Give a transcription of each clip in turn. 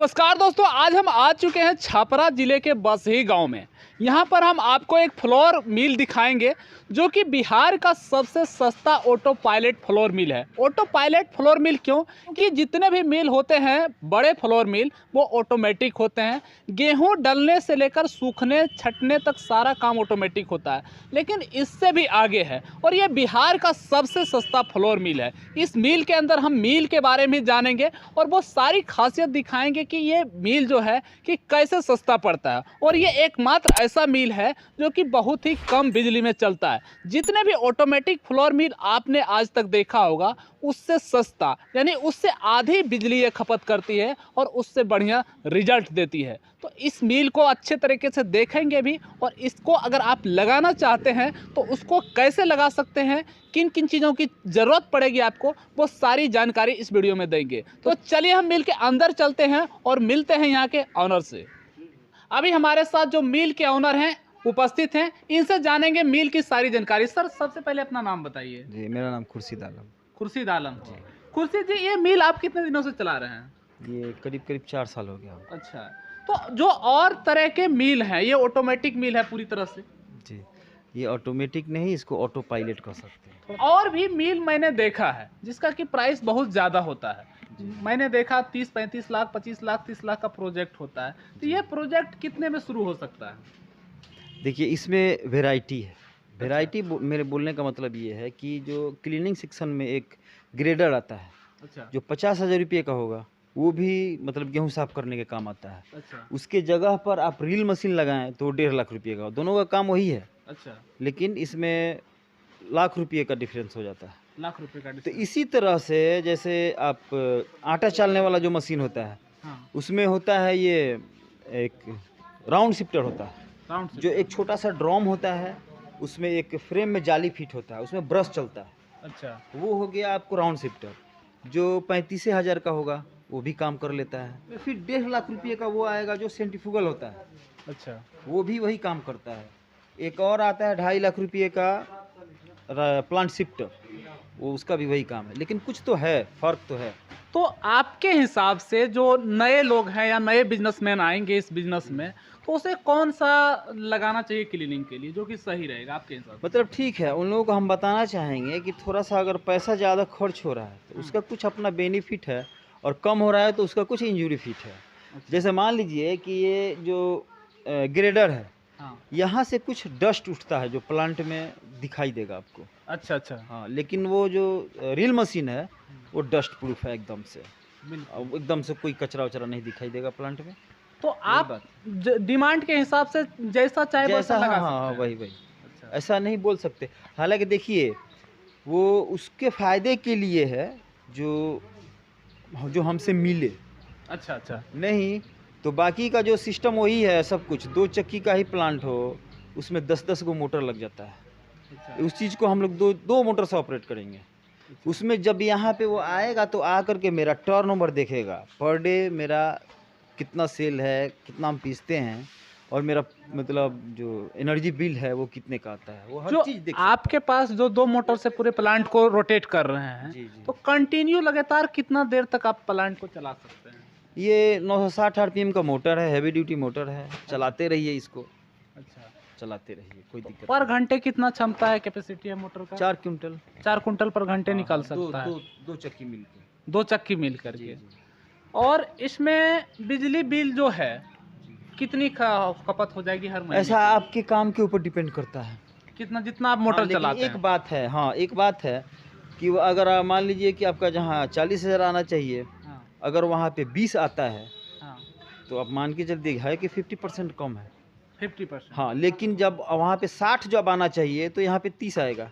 नमस्कार दोस्तों, आज हम आ चुके हैं छपरा जिले के बसही गांव में। यहां पर हम आपको एक फ्लोर मिल दिखाएंगे जो कि बिहार का सबसे सस्ता ऑटो पायलट फ्लोर मिल है। ऑटो पायलट फ्लोर मिल क्यों? कि जितने भी मिल होते हैं बड़े फ्लोर मिल वो ऑटोमेटिक होते हैं। गेहूं डलने से लेकर सूखने छटने तक सारा काम ऑटोमेटिक होता है, लेकिन इससे भी आगे है और ये बिहार का सबसे सस्ता फ्लोर मिल है। इस मिल के अंदर हम मिल के बारे में जानेंगे और वो सारी खासियत दिखाएंगे कि ये मिल जो है कि कैसे सस्ता पड़ता है। और ये एकमात्र ऐसा मिल है जो कि बहुत ही कम बिजली में चलता है। जितने भी ऑटोमेटिक फ्लोर मिल आपने आज तक देखा होगा उससे सस्ता, यानी उससे आधी बिजली ये खपत करती है और उससे बढ़िया रिजल्ट देती है। तो इस मिल को अच्छे तरीके से देखेंगे भी और इसको अगर आप लगाना चाहते हैं तो उसको कैसे लगा सकते हैं, किन किन चीज़ों की ज़रूरत पड़ेगी आपको, वो सारी जानकारी इस वीडियो में देंगे। तो चलिए हम मिल के अंदर चलते हैं और मिलते हैं यहाँ के ऑनर से। अभी हमारे साथ जो मिल के ऑनर हैं उपस्थित हैं, इनसे जानेंगे मिल की सारी जानकारी। सर, सबसे पहले अपना नाम बताइए। जी, मेरा नाम खुर्शीद आलम। खुर्शीद आलम जी। खुर्शीद जी, ये मिल आप कितने दिनों से चला रहे हैं? ये करीब करीब 4 साल हो गया। अच्छा, तो जो और तरह के मिल हैं, ये ऑटोमेटिक मिल है पूरी तरह से? जी, ये ऑटोमेटिक नहीं, इसको ऑटो पायलट कह सकते हैं। और भी मिल मैंने देखा है जिसका कि प्राइस बहुत ज़्यादा होता है। मैंने देखा 30-35 लाख, 25 लाख, 30 लाख का प्रोजेक्ट होता है। तो ये प्रोजेक्ट कितने में शुरू हो सकता है? देखिए, इसमें वैरायटी है। वैरायटी मेरे बोलने का मतलब ये है कि जो क्लीनिंग सेक्शन में एक ग्रेडर आता है, अच्छा, जो 50,000 रुपये का होगा, वो भी मतलब गेहूं साफ करने के काम आता है। अच्छा, उसके जगह पर आप रील मशीन लगाएं तो 1.5 लाख रुपये का, दोनों का काम वही है, अच्छा। लेकिन इसमें लाख रुपये का डिफरेंस हो जाता है। लाख रुपए का तो डिस्काउंट। इसी तरह से जैसे आप आटा चालने वाला जो मशीन होता है, हाँ, उसमें होता है ये एक राउंड शिफ्टर होता है, राउंड जो एक छोटा सा ड्रम होता है, उसमें एक फ्रेम में जाली फिट होता है, उसमें ब्रश चलता है। अच्छा, वो हो गया आपको राउंड शिफ्टर, जो 35,000 का होगा वो भी काम कर लेता है। फिर 1.5 लाख रुपये का वो आएगा जो सेंट्रीफ्यूगल होता है, अच्छा, वो भी वही काम करता है। एक और आता है 2.5 लाख रुपये का प्लांट शिफ्टर, वो उसका भी वही काम है, लेकिन कुछ तो है, फ़र्क तो है। तो आपके हिसाब से जो नए लोग हैं या नए बिजनेसमैन आएंगे इस बिजनेस में, तो उसे कौन सा लगाना चाहिए क्लीनिंग के लिए जो कि सही रहेगा आपके हिसाब से? मतलब ठीक है, उन लोगों को हम बताना चाहेंगे कि थोड़ा सा अगर पैसा ज़्यादा खर्च हो रहा है तो उसका कुछ अपना बेनिफिट है, और कम हो रहा है तो उसका कुछ इंजरी फिट है। अच्छा। जैसे मान लीजिए कि ये जो ग्रेडर है, हाँ, यहाँ से कुछ डस्ट उठता है जो प्लांट में दिखाई देगा आपको। अच्छा, अच्छा, हाँ, लेकिन वो जो रील मशीन है वो डस्ट प्रूफ है एकदम से, बिल्कुल। एकदम से कोई कचरा वचरा नहीं दिखाई देगा प्लांट में। तो आप बात। डिमांड के हिसाब से जैसा चाहे वैसा जैसा, लगा हाँ हाँ, सकते हैं। वही वही, अच्छा, ऐसा नहीं बोल सकते। हालांकि देखिए, वो उसके फायदे के लिए है जो जो हमसे मिले, अच्छा, अच्छा, नहीं तो बाकी का जो सिस्टम वही है सब कुछ। 2 चक्की का ही प्लांट हो, उसमें 10-10 गो मोटर लग जाता है। अच्छा, उस चीज़ को हम लोग दो मोटर से ऑपरेट करेंगे। उसमें जब यहाँ पे वो आएगा तो आ करके मेरा टर्नओवर देखेगा, पर डे मेरा कितना सेल है, कितना हम पीसते हैं, और मेरा मतलब जो एनर्जी बिल है वो कितने का आता है, वो हर जो चीज़ देख आपके पास जो 2 मोटर से पूरे प्लांट को रोटेट कर रहे हैं, जी, जी। तो कंटिन्यू लगातार कितना देर तक आप प्लांट को चला सकते हैं? ये 960 आरपीएम का मोटर है, हैवी ड्यूटी मोटर है, चलाते रहिए इसको, अच्छा, चलाते रहिए, कोई दिक्कत पर घंटे कितना क्षमता है, कैपेसिटी है मोटर का? 4 क्विंटल 4 कुंटल पर घंटे निकाल हाँ, दो सकता है, दो दो चक्की मिलके। 2 चक्की मिल जी, करके। जी, और इसमें बिजली बिल जो है कितनी खपत हो जाएगी हर महीने? ऐसा आपके काम के ऊपर डिपेंड करता है। कितना, जितना आप हाँ, मोटर लेकिन चलाते एक हैं। बात है, हाँ, एक बात है कि वो अगर मान लीजिए कि आपका जहाँ 40,000 आना चाहिए, हाँ, अगर वहाँ पे 20 आता है, हाँ, तो आप मान के चलिए है कि 50% कम है। 50%। हाँ, लेकिन जब वहाँ पे 60 जब आना चाहिए तो यहाँ पे 30 आएगा।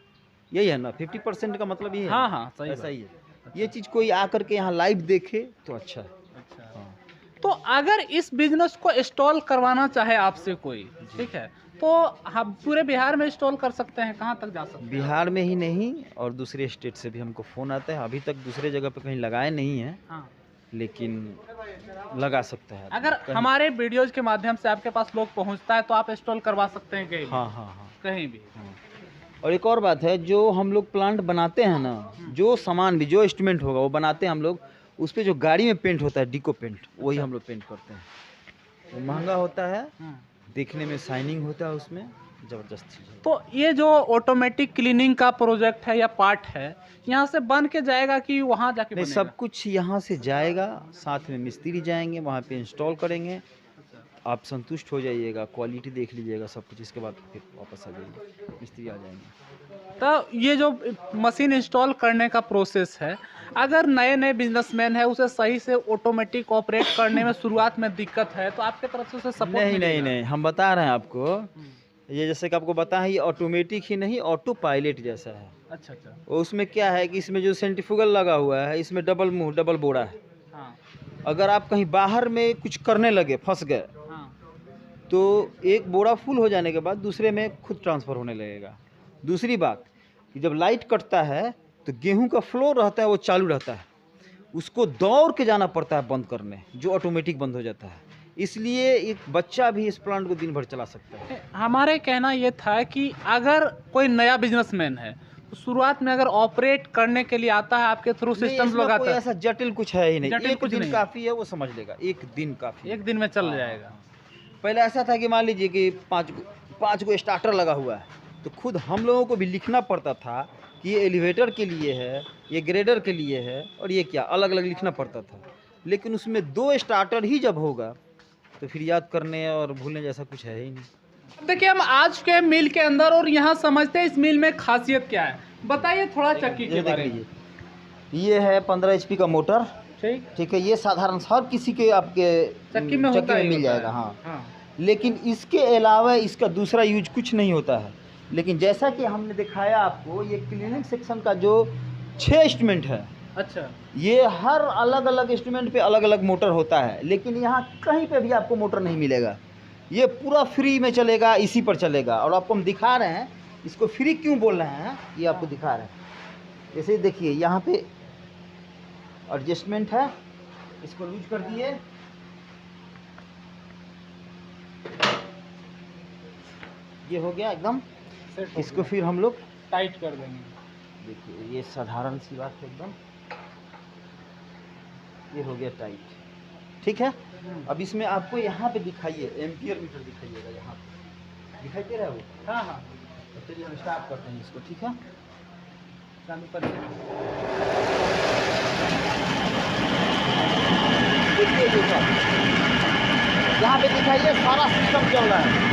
यही है ना, 50% का मतलब ये है। हाँ, हाँ, सही ऐसा बात। ही है। ये चीज़ कोई आकर के यहाँ लाइव देखे तो अच्छा है। अच्छा, हाँ। तो अगर इस बिजनेस को इंस्टॉल करवाना चाहे आपसे कोई, ठीक है, तो हम पूरे बिहार में इंस्टॉल कर सकते हैं? कहाँ तक जा सकते हैं? बिहार में ही नहीं और दूसरे स्टेट से भी हमको फ़ोन आता है। अभी तक दूसरे जगह पे कहीं लगाए नहीं हैं, हाँ, लेकिन लगा सकता है। अगर कहीं। हमारे वीडियोज के माध्यम से आपके पास लोग पहुंचता है तो आप इंस्टॉल करवा सकते हैं कहीं भी? हाँ, हाँ, हाँ, कहीं भी। हाँ। और एक और बात है, जो हम लोग प्लांट बनाते हैं ना, जो सामान भी, जो इंस्ट्रूमेंट होगा वो बनाते हैं हम लोग, उस पे जो गाड़ी में पेंट होता है डिको पेंट, वही हम लोग पेंट करते हैं। वो महंगा होता है, देखने में शाइनिंग होता है, उसमें ज़बरदस्त चीज़ है। तो ये जो ऑटोमेटिक क्लीनिंग का प्रोजेक्ट है या पार्ट है, यहाँ से बन के जाएगा कि वहाँ जाके नहीं, बनेगा? सब कुछ यहाँ से जाएगा, साथ में मिस्त्री जाएंगे, वहाँ पे इंस्टॉल करेंगे। आप संतुष्ट हो जाइएगा, क्वालिटी देख लीजिएगा सब कुछ, इसके बाद फिर वापस आ जाइए, मिस्त्री आ जाएंगे। तो ये जो मशीन इंस्टॉल करने का प्रोसेस है, अगर नए नए बिजनेसमैन है उसे सही से ऑटोमेटिक ऑपरेट करने में शुरुआत में दिक्कत है, तो आपके तरफ से उसे सपोर्ट नहीं, हम बता रहे हैं आपको, ये जैसे कि आपको बताया, ये ऑटोमेटिक ही नहीं, ऑटो पायलट जैसा है। अच्छा। और उसमें क्या है कि इसमें जो सेंट्रीफ्यूगल लगा हुआ है, इसमें डबल मुंह, डबल बोरा है। हाँ। अगर आप कहीं बाहर में कुछ करने लगे, फंस गए, तो एक बोरा फुल हो जाने के बाद दूसरे में खुद ट्रांसफ़र होने लगेगा। दूसरी बात कि जब लाइट कटता है तो गेहूं का फ्लो रहता है वो चालू रहता है, उसको दौड़ के जाना पड़ता है बंद करने, जो ऑटोमेटिक बंद हो जाता है। इसलिए एक बच्चा भी इस प्लांट को दिन भर चला सकता है। हमारे कहना ये था कि अगर कोई नया बिजनेसमैन है तो शुरुआत में अगर ऑपरेट करने के लिए आता है आपके थ्रू सिस्टम लगाता है, ऐसा जटिल कुछ है ही नहीं, जटिल एक कुछ दिन नहीं। काफ़ी है, वो समझ लेगा, एक दिन काफ़ी, एक दिन में चल जाएगा। पहले ऐसा था कि मान लीजिए कि पाँच गो स्टार्टर लगा हुआ है, तो खुद हम लोगों को भी लिखना पड़ता था कि ये एलिवेटर के लिए है, ये ग्रेडर के लिए है, और ये क्या, अलग अलग लिखना पड़ता था। लेकिन उसमें 2 स्टार्टर ही जब होगा तो फिर याद करने और भूलने जैसा कुछ है ही नहीं। देखिए, हम आ चुके हैं मिल के अंदर और यहाँ समझते हैं इस मिल में खासियत क्या है, बताइए थोड़ा चक्की के बारे में। ये है 15 HP का मोटर, ठीक है, ये साधारण हर किसी के आपके चक्की में मिल जाएगा। हाँ, लेकिन इसके अलावा इसका दूसरा यूज कुछ नहीं होता है। लेकिन जैसा कि हमने दिखाया आपको, ये क्लीनिंग सेक्शन का जो 6 इंस्ट्रूमेंट है, अच्छा, ये हर अलग अलग इंस्ट्रूमेंट पे अलग अलग मोटर होता है, लेकिन यहाँ कहीं पे भी आपको मोटर नहीं मिलेगा। ये पूरा फ्री में चलेगा, इसी पर चलेगा। और आपको हम दिखा रहे हैं, इसको फ्री क्यों बोल रहे हैं, ये आपको दिखा रहे हैं। जैसे देखिए, यहाँ पे एडजस्टमेंट है, इसको लूज कर दिए, ये हो गया एकदम। इसको फिर हम लोग टाइट कर देंगे। देखिए, ये साधारण सी बात है एकदम, ये हो गया टाइट, ठीक है। अब इसमें आपको यहाँ पे दिखाइए, एम्पियर मीटर दिखाइएगा, यहाँ पे दिखाई दे रहा है वो? हाँ। तो चलिए हम स्टार्ट करते हैं इसको, ठीक है। चालू करिए। देखिए यहाँ पे दिखाइए, सारा सिस्टम चल रहा है।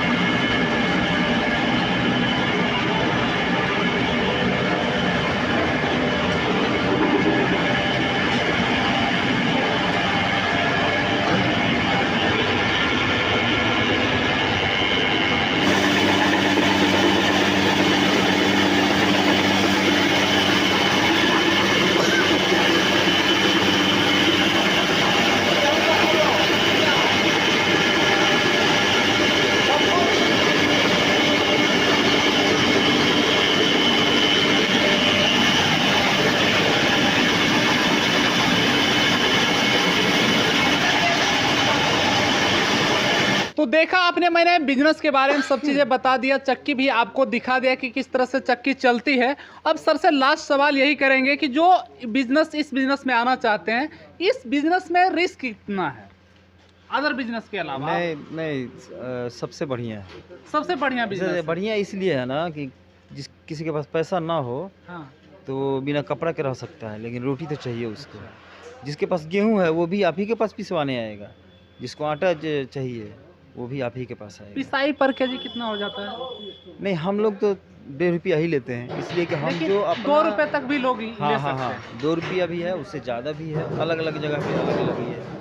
तो देखा आपने, मैंने बिजनेस के बारे में सब चीज़ें बता दिया, चक्की भी आपको दिखा दिया कि किस तरह से चक्की चलती है। अब सर से लास्ट सवाल यही करेंगे कि जो इस बिजनेस में आना चाहते हैं, इस बिजनेस में रिस्क कितना है अदर बिजनेस के अलावा? नहीं, सबसे बढ़िया है, सबसे बढ़िया बिजनेस। बढ़िया इसलिए है ना कि किसी के पास पैसा ना हो, हाँ, तो बिना कपड़ा के रह सकता है, लेकिन रोटी तो चाहिए उसको। जिसके पास गेहूं है वो भी आप ही के पास पिसवाने आएगा, जिसको आटा चाहिए वो भी आप ही के पास आएगा। पिसाई पर केजी कितना हो जाता है? नहीं, हम लोग तो 1.5 रुपया ही लेते हैं, इसलिए कि हम जो अपना 2 रुपए तक भी लोग ले हाँ, सकते हैं। 2 रुपया भी है, उससे ज़्यादा भी है, अलग अलग जगह पे अलग अलग ही है।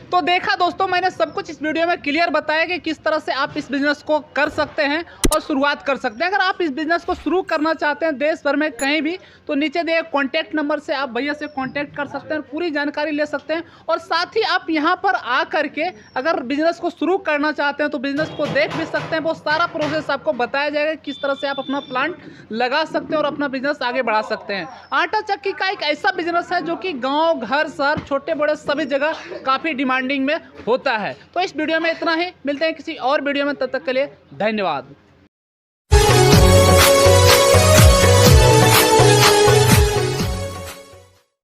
तो देखा दोस्तों, मैंने सब कुछ इस वीडियो में क्लियर बताया कि किस तरह से आप इस बिजनेस को कर सकते हैं और शुरुआत कर सकते हैं। अगर आप इस बिजनेस को शुरू करना चाहते हैं देश भर में कहीं भी, तो नीचे दिए कॉन्टैक्ट नंबर से आप भैया से कॉन्टैक्ट कर सकते हैं, पूरी जानकारी ले सकते हैं। और साथ ही आप यहाँ पर आ करके अगर बिजनेस को शुरू करना चाहते हैं तो बिजनेस को देख भी सकते हैं। वो सारा प्रोसेस आपको बताया जाएगा किस तरह से आप अपना प्लांट लगा सकते हैं और अपना बिजनेस आगे बढ़ा सकते हैं। आटा चक्की का एक ऐसा बिजनेस है जो कि गाँव, घर, शहर, छोटे बड़े सभी जगह काफ़ी डिमांडिंग में होता है। तो इस वीडियो में इतना ही, मिलते हैं किसी और वीडियो में, तब तक के लिए धन्यवाद।